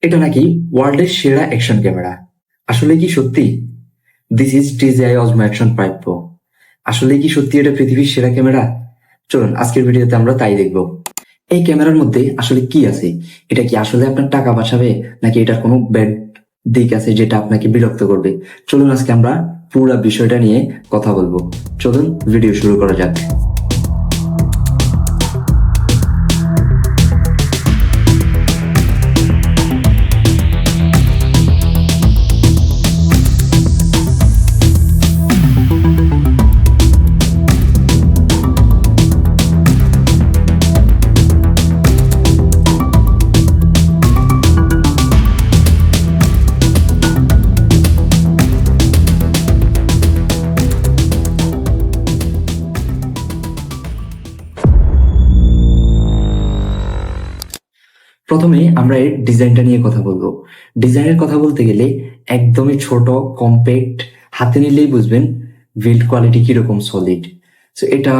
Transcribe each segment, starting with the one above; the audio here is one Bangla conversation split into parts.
এটা নাকি ওয়ার্ল্ডের সেরা অ্যাকশন ক্যামেরা। আসলে কি সত্যি? This is DJI Osmo Action 5 Pro। আসলে কি সত্যি এটা পৃথিবীর সেরা ক্যামেরা? চলুন আজকের ভিডিওতে আমরা তাই দেখব। এই ক্যামেরার মধ্যে আসলে কি আছে? এটা কি আসলে আপনার টাকা বাঁচাবে, নাকি এটার কোনো ব্যাড দিক আছে যেটা আপনাকে বিরক্ত করবে? চলুন আজকে আমরা পুরো বিষয়টা নিয়ে কথা বলবো। চলুন ভিডিও শুরু করা যাক। প্রথমে আমরা এর ডিজাইনটা নিয়ে কথা বলবো। ডিজাইনের কথা বলতে গেলে একদমই ছোট, কম্প্যাক্ট, হাতে নিলেই বুঝবেন বিল্ড কোয়ালিটি কিরকম সলিড। সো এটা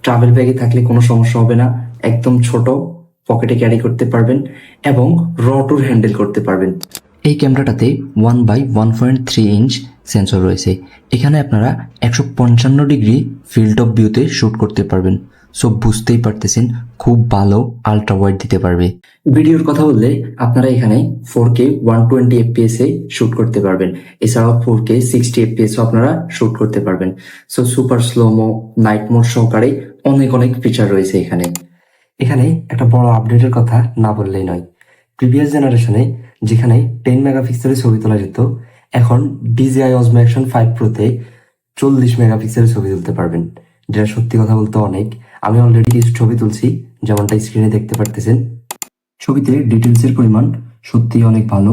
ট্রাভেল ব্যাগে থাকলে কোনো সমস্যা হবে না। একদম ছোট, পকেটে ক্যারি করতে পারবেন এবং রটুর হ্যান্ডেল করতে পারবেন। এই ক্যামেরাটাতে 1/1.3 ইঞ্চ সেন্সর রয়েছে। এখানে আপনারা 155 ডিগ্রি ফিল্ড অফ ভিউতে শ্যুট করতে পারবেন। সো বুঝতেই পারতেছেন খুব ভালো আল্ট্রা ওয়াইড দিতে পারবে। ভিডিওর কথা বললে আপনারা এখানে 4K 120 FPS এ শ্যুট করতে পারবেন। এছাড়াও 4K 60 FPS ও আপনারা শ্যুট করতে পারবেন। So super slo-mo, night mode সহকারে অনেক অনেক ফিচার রয়েছে এখানে। এখানে একটা বড় আপডেটের কথা না বললেই নয়। প্রিভিয়াস জেনারেশনে যেখানে 10 মেগাপিক্সেলের ছবি তোলা যেত, এখন DJI Osmo Action 5 Pro-তে 40 মেগাপিক্সেলের ছবি তুলতে পারবেন, যেটা সত্যি কথা বলতে অনেক। আমি অলরেডি কিছু ছবি তুলছি, যেমনটা স্ক্রিনে দেখতে পারতেছেন। ছবিতে ডিটেলসের পরিমাণ সত্যিই অনেক ভালো,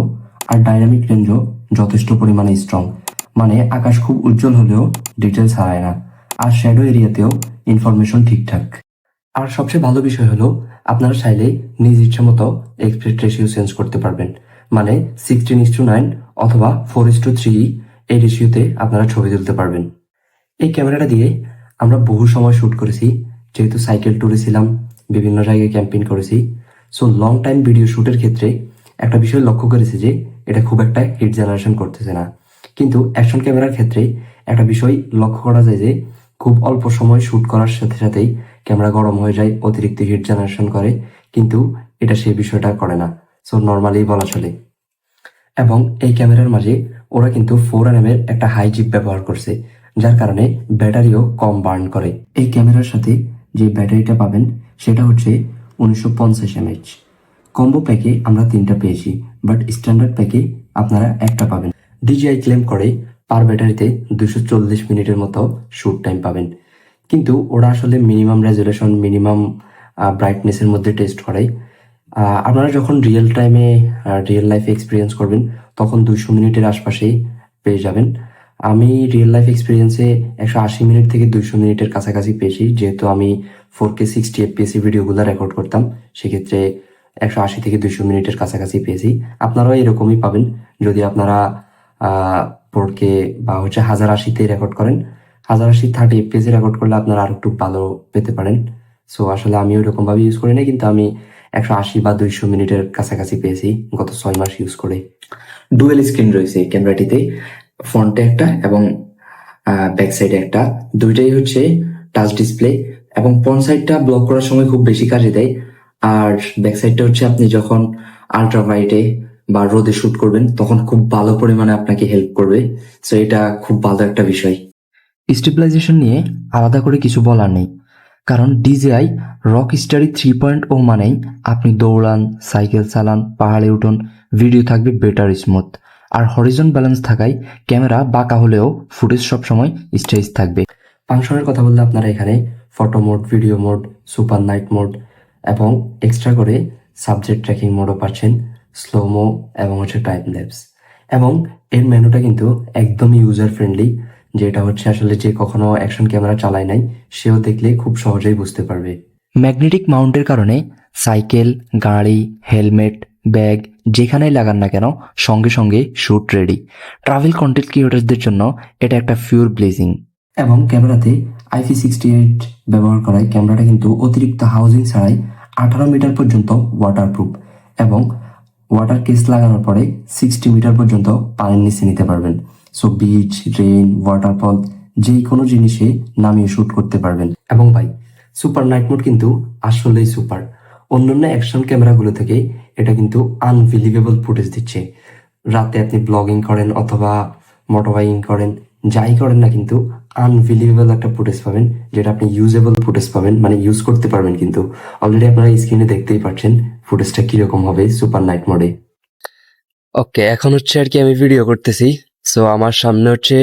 আর ডাইনামিক রেঞ্জও যথেষ্ট পরিমাণে স্ট্রং। মানে আকাশ খুব উজ্জ্বল হলেও ডিটেলস হারায় না, আর শ্যাডো এরিয়াতেও ইনফরমেশন ঠিকঠাক। আর সবচেয়ে ভালো বিষয় হলো আপনারা চাইলে নিজ ইচ্ছা মতো এক্সপেক্ট রেশিও চেঞ্জ করতে পারবেন। মানে 16:9 অথবা 4:3 এই রেশিওতে আপনারা ছবি তুলতে পারবেন। এই ক্যামেরাটা দিয়ে আমরা বহু সময় শ্যুট করেছি, যেহেতু সাইকেল ট্যুরে ছিলাম, বিভিন্ন জায়গায় ক্যাম্পিং করেছি। সো লং টাইম ভিডিও শ্যুটের ক্ষেত্রে একটা বিষয় লক্ষ্য করেছি যে এটা খুব একটা হিট জেনারেশন করতেছে না। কিন্তু অ্যাকশন ক্যামেরার ক্ষেত্রে একটা বিষয় লক্ষ্য করা যায় যে খুব অল্প সময় শ্যুট করার সাথে সাথেই ক্যামেরা গরম হয়ে যায়, অতিরিক্ত হিট জেনারেশন করে। কিন্তু এটা সেই বিষয়টা করে না। সো নর্মালি বলা চলে। এবং এই ক্যামেরার মাঝে ওরা কিন্তু 4nm এর একটা হাই জিপ ব্যবহার করছে, যার কারণে ব্যাটারিও কম বার্ন করে। এই ক্যামেরার সাথে যে ব্যাটারিটা পাবেন সেটা হচ্ছে 1950 mAh। কম্বো প্যাকে আমরা 3টা পেয়েছি, বাট স্ট্যান্ডার্ড প্যাকে আপনারা একটা পাবেন। DJI ক্লেম করে পার ব্যাটারিতে 240 মিনিটের মতো শ্যুট টাইম পাবেন, কিন্তু ওরা আসলে মিনিমাম রেজুলেশন, মিনিমাম ব্রাইটনেসের মধ্যে টেস্ট করে। আপনারা যখন রিয়েল লাইফে এক্সপিরিয়েন্স করবেন তখন 200 মিনিটের আশপাশেই পেয়ে যাবেন। আমি রিয়েল লাইফ এক্সপিরিয়েন্সে 180 মিনিট থেকে 200 মিনিটের কাছাকাছি পেয়েছি, যেহেতু আমি 4K 60 FPS ভিডিওগুলো রেকর্ড করতাম। সেক্ষেত্রে 180 থেকে 200 মিনিটের কাছাকাছি পেয়েছি। আপনারাও এরকমই পাবেন যদি আপনারা 4K বা 1080-তে রেকর্ড করেন। 1080 30 FPS রেকর্ড করলে আপনারা আরো একটু ভালো পেতে পারেন। সো আসলে আমি ওইরকম ভাবে ইউজ করি না, কিন্তু আমি 180 বা 200 মিনিটের কাছাকাছি পেয়েছি গত 6 মাস ইউজ করে। ডুয়েল স্ক্রিন রয়েছে এই ক্যামেরাটিতে, ফ্রন্টে একটা এবং ব্যাক সাইডে একটা, দুইটাই হচ্ছে টাচ ডিসপ্লে। এবং ফ্রন্ট সাইডটা ব্লক করার সময় খুব বেশি কাজে দেয়, আর ব্যাক সাইডটা হচ্ছে আপনি যখন আল্ট্রা ওয়াইডে বা রোদে শুট করবেন তখন খুব ভালো পরিমাণে আপনাকে হেল্প করবে। সো এটা খুব ভালো একটা বিষয়। স্টেবিলাইজেশন নিয়ে আলাদা করে কিছু বলার নেই, কারণ DJI রকস্টারি 3.0 মানেই আপনি দৌড়ান, সাইকেল চালান, পাহাড়ে উঠুন, ভিডিও থাকবে বেটার স্মুথ। আর হরিজন ব্যালেন্স থাকায় ক্যামেরা বাঁকা হলেও ফুটেজ সবসময় স্টেজ থাকবে। ফাংশনের কথা বললে আপনারা এখানে photo mode, video mode, super night mode এবং এক্সট্রা করে সাবজেক্ট ট্র্যাকিং মোডও পাচ্ছেন, স্লোমো এবং টাইম ল্যাপস। এবং এর মেনুটা কিন্তু একদমই ইউজার ফ্রেন্ডলি, যেটা হচ্ছে আসলে যে কখনো অ্যাকশন ক্যামেরা চালায় নাই সেও দেখলে খুব সহজেই বুঝতে পারবে। ম্যাগনেটিক মাউন্টের কারণে সাইকেল, গাড়ি, হেলমেট, ব্যাগ যেখানেই লাগান না কেন সঙ্গে সঙ্গে শুট রেডি। ট্রাভেল কন্টেন্ট ক্রিয়েটরদের জন্য এটা একটা পিওর ব্লেজিং। এবং ক্যামেরাতে IP68 ব্যবহার করায় ক্যামেরাটা কিন্তু অতিরিক্ত হাউজিং ছাড়াই 18 মিটার পর্যন্ত ওয়াটারপ্রুফ এবং ওয়াটার কেস লাগানোর পরে 60 মিটার পর্যন্ত পানির নিচে নিতে পারবেন। সো বিচ, রেইন, ওয়াটারফল যে কোনো জিনিসে নামিয়ে শুট করতে পারবেন। এবং ভাই, সুপার নাইট মোড কিন্তু আসলেই সুপার। অন্যান্য অ্যাকশন ক্যামেরাগুলো থেকে এটা কিন্তু আনবিলিভেবল ফুটেজ দিচ্ছে। রাতে আপনি ব্লগিং করেন অথবা মোটর বাইকিং করেন, যাই করেন না কিন্তু আনবিলিভেবল একটা ফুটেজ পাবেন, যেটা আপনি ইউজেবল ফুটেজ পাবেন, মানে ইউজ করতে পারবেন। কিন্তু অলরেডি আপনারা স্ক্রিনে দেখতেই পাচ্ছেন ফুটেজটা কিরকম হবে সুপার নাইট মোডে। ওকে, এখন হচ্ছে আর কি আমি ভিডিও করতেছি। সো আমার সামনে হচ্ছে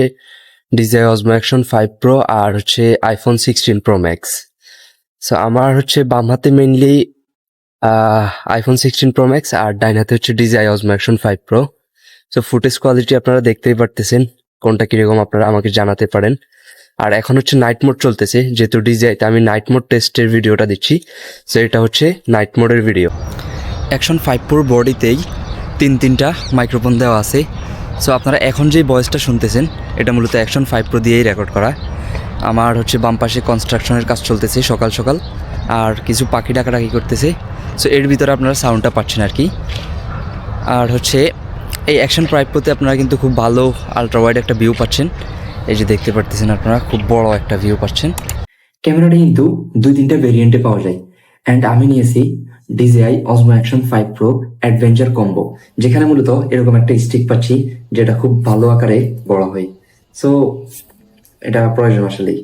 DJI Osmo Action 5 Pro আর হচ্ছে iPhone 16 Pro Max। সো আমার হচ্ছে বাম হাতে মেইনলি iPhone 16 Pro Max আর ডাইন হাতে হচ্ছে DJI Osmo Action 5 Pro। So footage quality আপনারা দেখতেই পারতেছেন, কোনটা কিরকম আপনারা আমাকে জানাতে পারেন। আর এখন হচ্ছে নাইট মোড চলতেছে, যেহেতু DJI-তে আমি নাইট মোড টেস্টের ভিডিওটা দিচ্ছি। সো এটা হচ্ছে নাইট মোডের ভিডিও। Action 5 Pro বডিতেই তিনটা মাইক্রোফোন দেওয়া আছে। সো আপনারা এখন যে ভয়েসটা শুনতেছেন এটা মূলত Action 5 Pro দিয়েই রেকর্ড করা। আমার হচ্ছে বাম পাশে কনস্ট্রাকশনের কাজ চলতেছে সকাল সকাল, আর কিছু পাখি ডাকাডাকি করতেছে। সো এর ভিতরে আপনারা সাউন্ডটা পাচ্ছেন আর কি। আর হচ্ছে এই Action 5 Pro-তে আপনারা কিন্তু খুব ভালো আলট্রা ওয়াইড একটা ভিউ পাচ্ছেন। এই যে দেখতে পারতেছেন আপনারা, খুব বড় একটা ভিউ পাচ্ছেন। ক্যামেরাটা কিন্তু 2-3টা ভেরিয়েন্টে পাওয়া যায়। অ্যান্ড আমি নিয়েছি DJI Osmo Action 5 Pro adventure combo, যেখানে মূলত এরকম একটা স্টিক পাচ্ছি যেটা খুব ভালো আকারে বড় হয়। সো এটা প্রয়োজন আসলেই।